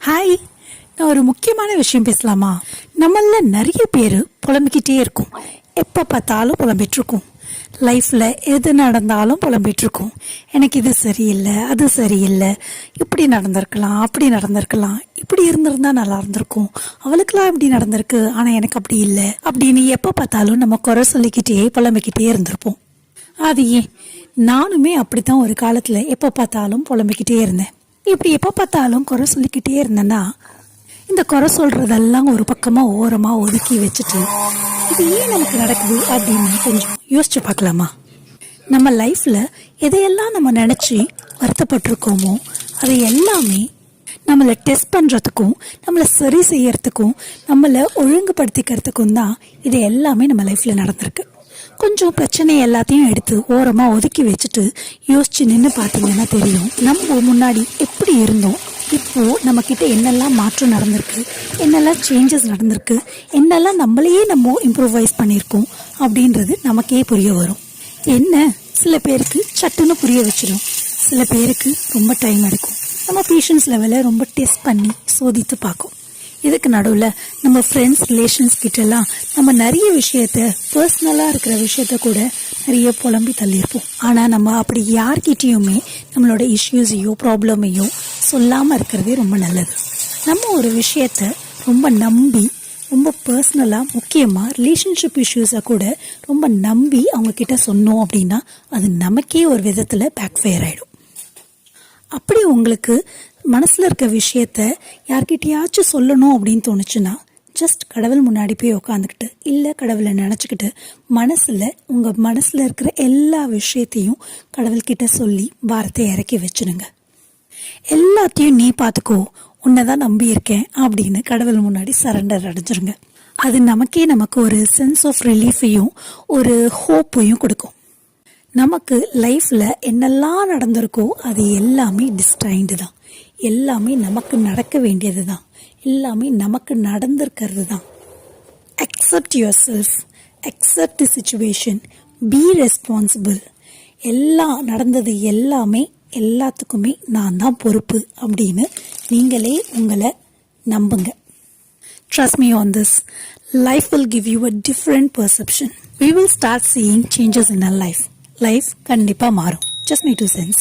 Hi, நான் ஒரு முக்கியமான விஷயம் பேசலாமா? நம்மள நிறைய பேர் புலம்பிக்கிட்டே இருக்கும். எப்போ பார்த்தாலும் புலம்பிகிட்ருக்கோம். லைஃப்பில் எது நடந்தாலும் புலம்பிகிட்ருக்கோம். எனக்கு இது சரியில்லை, அது சரியில்லை, இப்படி நடந்திருக்கலாம், அப்படி நடந்திருக்கலாம், இப்படி இருந்திருந்தா நல்லா இருந்திருக்கும், அவளுக்கெல்லாம் இப்படி நடந்திருக்கு, ஆனால் எனக்கு அப்படி இல்லை அப்படின்னு எப்போ பார்த்தாலும் நம்ம குறை சொல்லிக்கிட்டே புலம்பிக்கிட்டே இருந்திருப்போம். அது ஏன், நானுமே அப்படித்தான் ஒரு காலத்தில் எப்போ பார்த்தாலும் புலம்பிக்கிட்டே இருந்தேன். இப்படி எப்போ பார்த்தாலும் குறை சொல்லிக்கிட்டே இருந்தேன்னா, இந்த குறை சொல்கிறதெல்லாம் ஒரு பக்கமாக ஓரமாக ஒதுக்கி வச்சுட்டு இது ஏன் நமக்கு நடக்குது அப்படின்னு கொஞ்சம் யோசிச்சு பார்க்கலாமா? நம்ம லைஃப்பில் எதையெல்லாம் நம்ம நினச்சி வருத்தப்பட்டிருக்கோமோ அதை எல்லாமே நம்மளை டெஸ்ட் பண்ணுறதுக்கும், நம்மளை சரி செய்யறதுக்கும், நம்மளை ஒழுங்குபடுத்திக்கிறதுக்கும் தான் இது எல்லாமே நம்ம லைஃப்பில் நடந்திருக்கு. கொஞ்சம் பிரச்சனை எல்லாத்தையும் எடுத்து ஓரமாக ஒதுக்கி வச்சுட்டு யோசிச்சு நின்று பார்த்தீங்கன்னா தெரியும், நம்ம முன்னாடி எப்படி இருந்தோம், இப்போது நம்மக்கிட்ட என்னெல்லாம் மாற்றம் நடந்திருக்கு, என்னெல்லாம் சேஞ்சஸ் நடந்திருக்கு, என்னெல்லாம் நம்மளையே நம்ம இம்ப்ரூவைஸ் பண்ணியிருக்கோம் அப்படின்றது நமக்கே புரிய வரும். என்ன, சில பேருக்கு சட்டுன்னு புரிய வச்சிடும், சில பேருக்கு ரொம்ப டைம் எடுக்கும். நம்ம பேஷன்ஸ் லெவலை ரொம்ப டெஸ்ட் பண்ணி சோதித்து பார்க்கும். இதுக்கு நடுவில் நம்ம ஃப்ரெண்ட்ஸ், ரிலேஷன்ஸ் கிட்டலாம் நம்ம நிறைய விஷயத்த, பர்சனலாக இருக்கிற விஷயத்த கூட நிறைய புலம்பி தள்ளியிருப்போம். ஆனால் நம்ம அப்படி யார்கிட்டையுமே நம்மளோட இஷ்யூஸையோ ப்ராப்ளமையோ சொல்லாமல் இருக்கிறதே ரொம்ப நல்லது. நம்ம ஒரு விஷயத்த ரொம்ப நம்பி, ரொம்ப பர்சனலாக, முக்கியமாக ரிலேஷன்ஷிப் இஷ்யூஸை கூட ரொம்ப நம்பி அவங்கக்கிட்ட சொன்னோம் அப்படின்னா அது நமக்கே ஒரு விதத்தில் பேக்ஃபயர் ஆகிடும். அப்படி உங்களுக்கு மனசில் இருக்க விஷயத்த யார்கிட்டயாச்சும் சொல்லணும் அப்படின்னு தோணுச்சுன்னா, ஜஸ்ட் கடவுள் முன்னாடி போய் உட்காந்துக்கிட்டு, இல்லை கடவுளை நினச்சிக்கிட்டு, உங்கள் மனசில் இருக்கிற எல்லா விஷயத்தையும் கடவுள்கிட்ட சொல்லி வார்த்தை இறக்கி வச்சுடுங்க. எல்லாத்தையும் நீ பார்த்துக்கோ, உன்னை தான் நம்பி இருக்கேன் அப்படின்னு கடவுள் முன்னாடி சரண்டர் அடைஞ்சிருங்க. அது நமக்கு ஒரு சென்ஸ் ஆஃப் ரிலீஃபையும் ஒரு ஹோப்பையும் கொடுக்கும். நமக்கு லைஃப்பில் என்னெல்லாம் நடந்திருக்கோ அது எல்லாமே டிஸ்டைன்டு தான், எல்லாமே நமக்கு நடக்க வேண்டியது தான், எல்லாமே நமக்கு நடந்திருக்கிறது தான். Accept your self, accept the situation, be responsible. எல்லாம் நடந்தது எல்லாமே, எல்லாத்துக்குமே நான் தான் பொறுப்பு அப்படின்னு நீங்களே உங்களை நம்புங்க. Trust me on this. Life will give you a different perception. We will start seeing changes in our life. Life கண்டிப்பாக மாறும். Just my 2 cents.